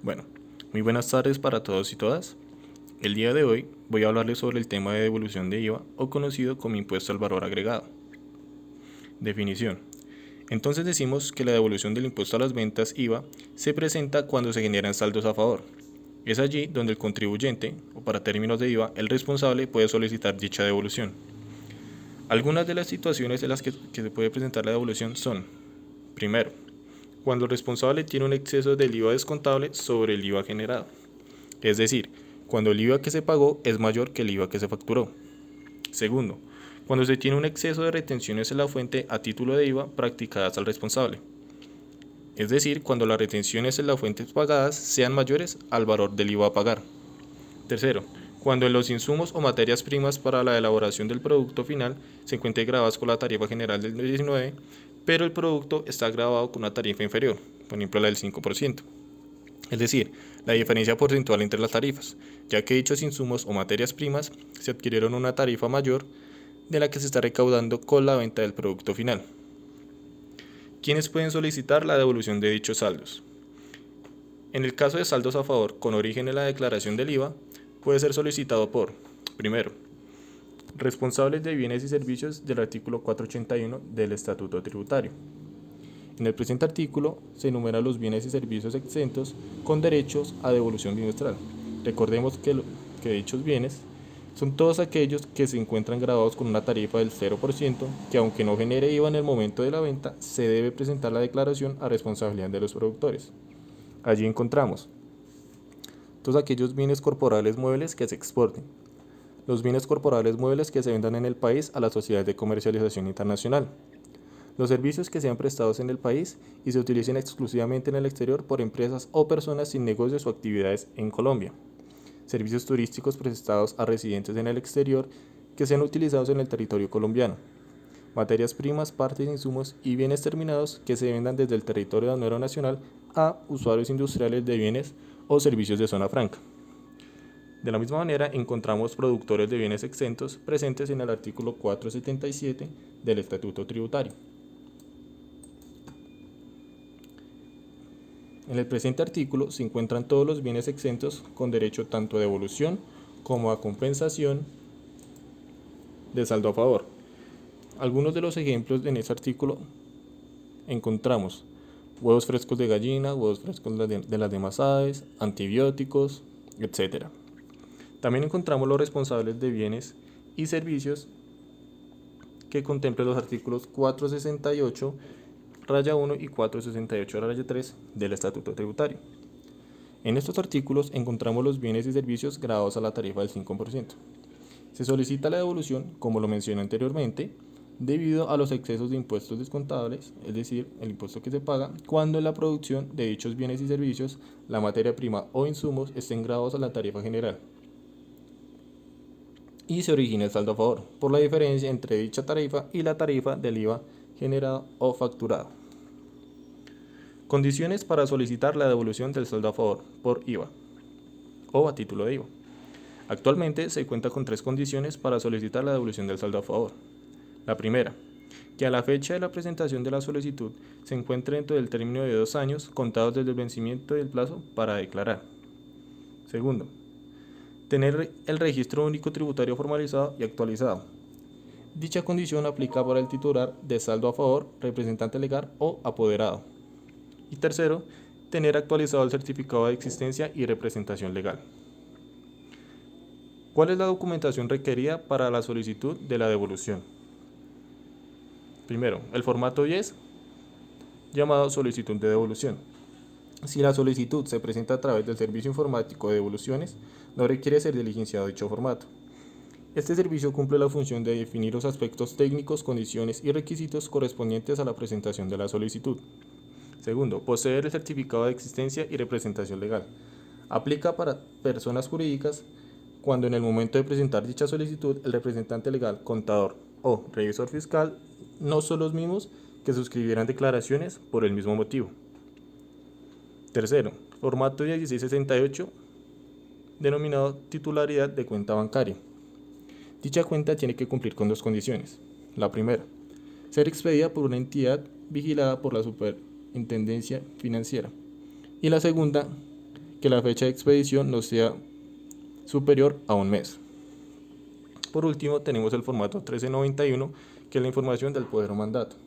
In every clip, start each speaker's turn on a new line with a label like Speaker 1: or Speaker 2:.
Speaker 1: Bueno, muy buenas tardes para todos y todas. El día de hoy voy a hablarles sobre el tema de devolución de IVA o conocido como impuesto al valor agregado. Definición. Entonces decimos que la devolución del impuesto a las ventas IVA se presenta cuando se generan saldos a favor. Es allí donde el contribuyente, o para términos de IVA, el responsable puede solicitar dicha devolución. Algunas de las situaciones en las que se puede presentar la devolución son: primero, cuando el responsable tiene un exceso del IVA descontable sobre el IVA generado. Es decir, cuando el IVA que se pagó es mayor que el IVA que se facturó. Segundo, cuando se tiene un exceso de retenciones en la fuente a título de IVA practicadas al responsable. Es decir, cuando las retenciones en las fuentes pagadas sean mayores al valor del IVA a pagar. Tercero, cuando en los insumos o materias primas para la elaboración del producto final se encuentre grabados con la tarifa general del 19, pero el producto está grabado con una tarifa inferior, por ejemplo la del 5%. Es decir, la diferencia porcentual entre las tarifas, ya que dichos insumos o materias primas se adquirieron una tarifa mayor de la que se está recaudando con la venta del producto final. ¿Quiénes pueden solicitar la devolución de dichos saldos? En el caso de saldos a favor con origen en la declaración del IVA, puede ser solicitado por, primero, responsables de bienes y servicios del artículo 481 del Estatuto Tributario. En el presente artículo se enumeran los bienes y servicios exentos con derechos a devolución bimestral. Recordemos que dichos bienes son todos aquellos que se encuentran grabados con una tarifa del 0%, que aunque no genere IVA en el momento de la venta, se debe presentar la declaración a responsabilidad de los productores. Allí encontramos todos aquellos bienes corporales muebles que se exporten, los bienes corporales muebles que se vendan en el país a la Sociedad de Comercialización Internacional, los servicios que sean prestados en el país y se utilicen exclusivamente en el exterior por empresas o personas sin negocios o actividades en Colombia, servicios turísticos prestados a residentes en el exterior que sean utilizados en el territorio colombiano, materias primas, partes, insumos y bienes terminados que se vendan desde el territorio aduanero nacional a usuarios industriales de bienes o servicios de zona franca. De la misma manera, encontramos productores de bienes exentos presentes en el artículo 477 del Estatuto Tributario. En el presente artículo se encuentran todos los bienes exentos con derecho tanto a devolución como a compensación de saldo a favor. Algunos de los ejemplos en este artículo encontramos huevos frescos de gallina, huevos frescos de las demás aves, antibióticos, etc. También encontramos los responsables de bienes y servicios que contemplan los artículos 468 raya 1 y 468 raya 3 del Estatuto Tributario. En estos artículos encontramos los bienes y servicios grabados a la tarifa del 5%. Se solicita la devolución, como lo mencioné anteriormente, debido a los excesos de impuestos descontables, es decir, el impuesto que se paga cuando en la producción de dichos bienes y servicios la materia prima o insumos estén grabados a la tarifa general y se origina el saldo a favor por la diferencia entre dicha tarifa y la tarifa del IVA generado o facturado. Condiciones para solicitar la devolución del saldo a favor por IVA o a título de IVA. Actualmente se cuenta con 3 condiciones para solicitar la devolución del saldo a favor. La primera, que a la fecha de la presentación de la solicitud se encuentre dentro del término de 2 años contados desde el vencimiento del plazo para declarar. Segundo, tener el registro único tributario formalizado y actualizado. Dicha condición aplica para el titular de saldo a favor, representante legal o apoderado. Y tercero, tener actualizado el certificado de existencia y representación legal. ¿Cuál es la documentación requerida para la solicitud de la devolución? Primero, el formato 10, llamado solicitud de devolución. Si la solicitud se presenta a través del servicio informático de devoluciones, no requiere ser diligenciado dicho formato. Este servicio cumple la función de definir los aspectos técnicos, condiciones y requisitos correspondientes a la presentación de la solicitud. Segundo, poseer el certificado de existencia y representación legal. Aplica para personas jurídicas cuando en el momento de presentar dicha solicitud el representante legal, contador o revisor fiscal no son los mismos que suscribieran declaraciones por el mismo motivo. Tercero, formato 1668, denominado titularidad de cuenta bancaria. Dicha cuenta tiene que cumplir con 2 condiciones. La primera, ser expedida por una entidad vigilada por la Superintendencia Financiera. Y la segunda, que la fecha de expedición no sea superior a un mes. Por último, tenemos el formato 1391, que es la información del poder o mandato.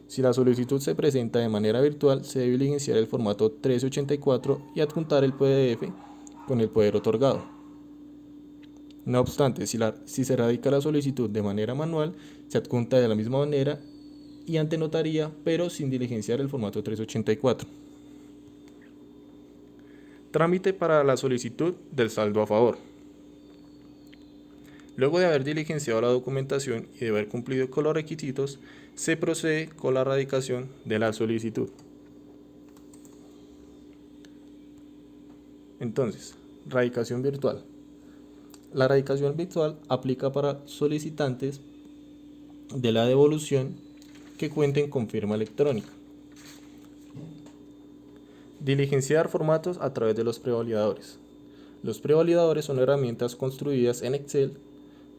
Speaker 1: Si la solicitud se presenta de manera virtual, se debe diligenciar el formato 1384 y adjuntar el PDF con el poder otorgado. No obstante, si se radica la solicitud de manera manual, se adjunta de la misma manera y ante notaría, pero sin diligenciar el formato 384. Trámite para la solicitud del saldo a favor. Luego de haber diligenciado la documentación y de haber cumplido con los requisitos, se procede con la radicación de la solicitud. Entonces, radicación virtual. La radicación virtual aplica para solicitantes de la devolución que cuenten con firma electrónica. Diligenciar formatos a través de los prevalidadores. Los prevalidadores son herramientas construidas en Excel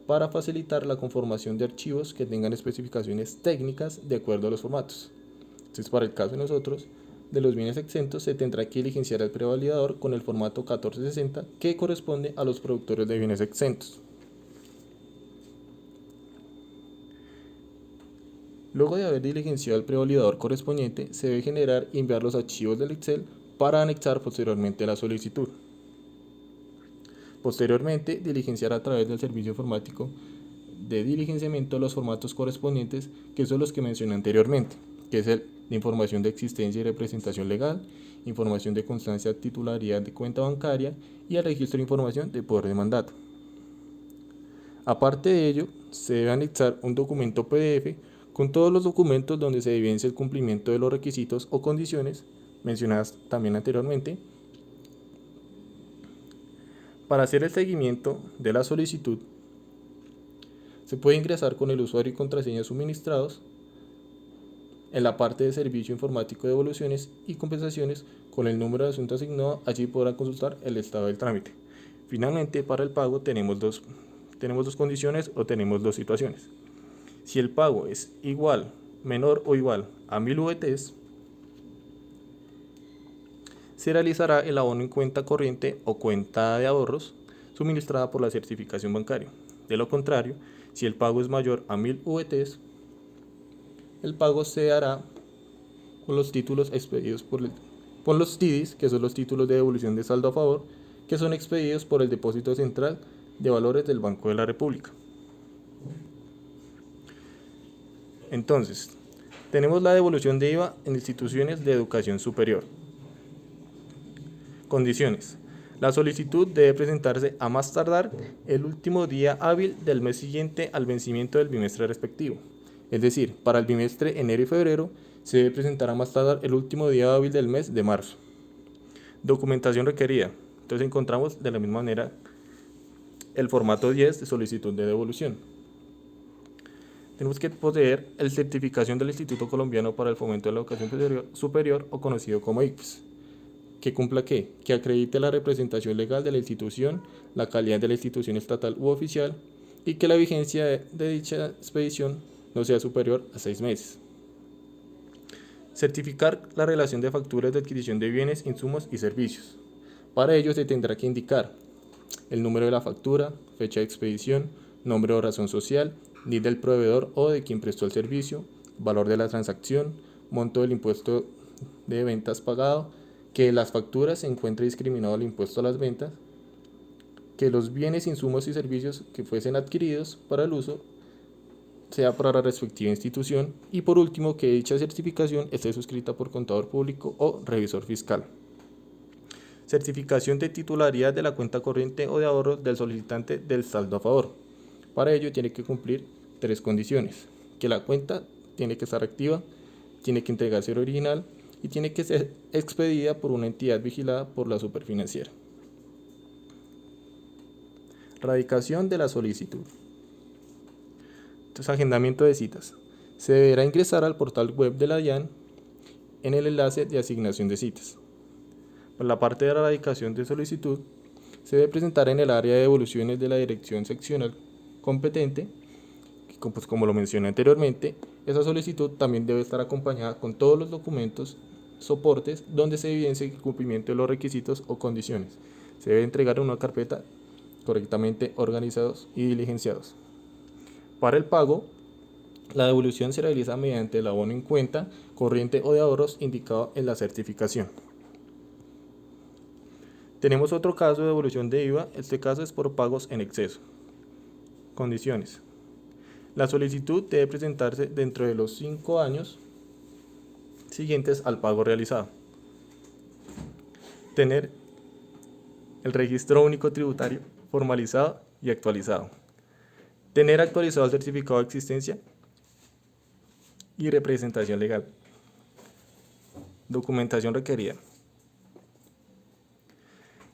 Speaker 1: para facilitar la conformación de archivos que tengan especificaciones técnicas de acuerdo a los formatos. Entonces, para el caso de nosotros, de los bienes exentos, se tendrá que diligenciar el prevalidador con el formato 1460 que corresponde a los productores de bienes exentos. Luego de haber diligenciado el prevalidador correspondiente, se debe generar y enviar los archivos del Excel para anexar posteriormente la solicitud. Posteriormente, diligenciar a través del servicio informático de diligenciamiento los formatos correspondientes, que son los que mencioné anteriormente, que es de información de existencia y representación legal, información de constancia de titularidad de cuenta bancaria y el registro de información de poder de mandato. Aparte de ello, se debe anexar un documento PDF con todos los documentos donde se evidencia el cumplimiento de los requisitos o condiciones mencionadas también anteriormente. Para hacer el seguimiento de la solicitud, se puede ingresar con el usuario y contraseña suministrados en la parte de servicio informático de devoluciones y compensaciones con el número de asunto asignado. Allí podrán consultar el estado del trámite. Finalmente, para el pago tenemos dos condiciones o tenemos dos situaciones. Si el pago es igual, menor o igual a 1000 VTs, se realizará el abono en cuenta corriente o cuenta de ahorros suministrada por la certificación bancaria. De lo contrario, si el pago es mayor a 1000 VTs, el pago se hará con los títulos expedidos por los TIDIs, que son los títulos de devolución de saldo a favor, que son expedidos por el Depósito Central de Valores del Banco de la República. Entonces, tenemos la devolución de IVA en instituciones de educación superior. Condiciones. La solicitud debe presentarse a más tardar el último día hábil del mes siguiente al vencimiento del bimestre respectivo. Es decir, para el bimestre enero y febrero se debe presentar a más tardar el último día hábil del mes de marzo. Documentación requerida. Entonces encontramos de la misma manera el formato 10 de solicitud de devolución. Tenemos que poseer el certificación del Instituto Colombiano para el Fomento de la Educación Superior o conocido como ICFES. ¿Que cumpla qué? Que acredite la representación legal de la institución, la calidad de la institución estatal u oficial y que la vigencia de dicha expedición no sea superior a 6 meses. Certificar la relación de facturas de adquisición de bienes, insumos y servicios. Para ello se tendrá que indicar el número de la factura, fecha de expedición, nombre o razón social, NID del proveedor o de quien prestó el servicio, valor de la transacción, monto del impuesto de ventas pagado, que las facturas se encuentre discriminado el impuesto a las ventas, que los bienes, insumos y servicios que fuesen adquiridos para el uso sea para la respectiva institución y por último que dicha certificación esté suscrita por contador público o revisor fiscal. Certificación de titularidad de la cuenta corriente o de ahorro del solicitante del saldo a favor. Para ello tiene que cumplir 3 condiciones: que la cuenta tiene que estar activa, tiene que entregarse el original y tiene que ser expedida por una entidad vigilada por la Superfinanciera. Radicación de la solicitud. Entonces, agendamiento de citas. Se deberá ingresar al portal web de la DIAN en el enlace de asignación de citas. Por la parte de la radicación de solicitud, se debe presentar en el área de devoluciones de la dirección seccional competente. Pues como lo mencioné anteriormente, esa solicitud también debe estar acompañada con todos los documentos soportes donde se evidencie el cumplimiento de los requisitos o condiciones. Se debe entregar en una carpeta correctamente organizados y diligenciados. Para el pago, la devolución se realiza mediante el abono en cuenta corriente o de ahorros indicado en la certificación. Tenemos otro caso de devolución de IVA, este caso es por pagos en exceso. Condiciones. La solicitud debe presentarse dentro de los 5 años siguientes al pago realizado. Tener el registro único tributario formalizado y actualizado. Tener actualizado el certificado de existencia y representación legal. Documentación requerida.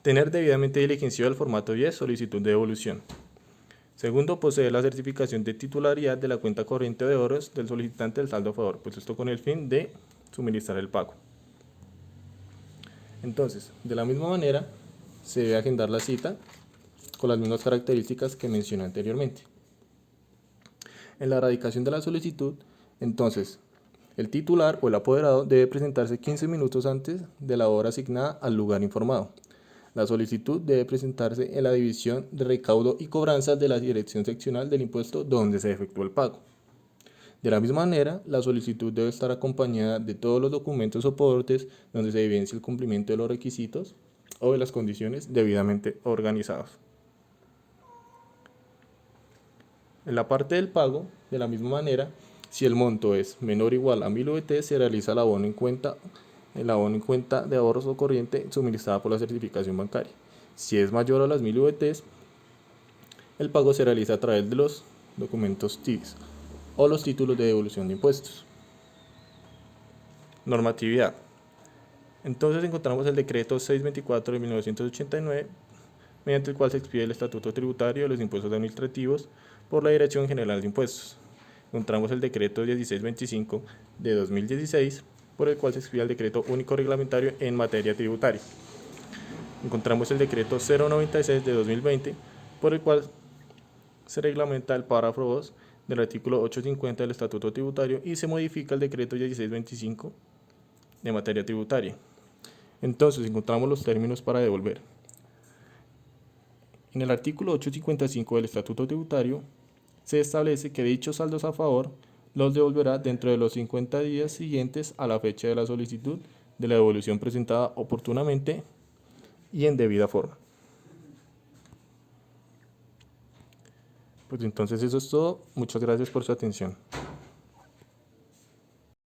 Speaker 1: Tener debidamente diligenciado el formato 10, solicitud de devolución. Segundo, poseer la certificación de titularidad de la cuenta corriente de ahorros del solicitante del saldo a favor, pues esto con el fin de suministrar el pago. Entonces, de la misma manera, se debe agendar la cita con las mismas características que mencioné anteriormente. En la radicación de la solicitud, entonces, el titular o el apoderado debe presentarse 15 minutos antes de la hora asignada al lugar informado. La solicitud debe presentarse en la división de recaudo y cobranzas de la Dirección Seccional del Impuesto donde se efectuó el pago. De la misma manera, la solicitud debe estar acompañada de todos los documentos o soportes donde se evidencie el cumplimiento de los requisitos o de las condiciones debidamente organizados. En la parte del pago, de la misma manera, si el monto es menor o igual a 1000 VT, se realiza el abono en cuenta de ahorros o corriente suministrada por la certificación bancaria. Si es mayor a las 1000 VT, el pago se realiza a través de los documentos TIDIS o los títulos de devolución de impuestos. Normatividad. Entonces encontramos el decreto 624 de 1989, mediante el cual se expide el Estatuto Tributario de los Impuestos Administrativos por la Dirección General de Impuestos. Encontramos el decreto 1625 de 2016, por el cual se expide el decreto único reglamentario en materia tributaria. Encontramos el decreto 096 de 2020, por el cual se reglamenta el párrafo 2 del artículo 850 del Estatuto Tributario y se modifica el decreto 1625 de materia tributaria. Entonces encontramos los términos para devolver. En el artículo 855 del Estatuto Tributario se establece que dichos saldos a favor los devolverá dentro de los 50 días siguientes a la fecha de la solicitud de la devolución presentada oportunamente y en debida forma. Pues entonces eso es todo. Muchas gracias por su atención.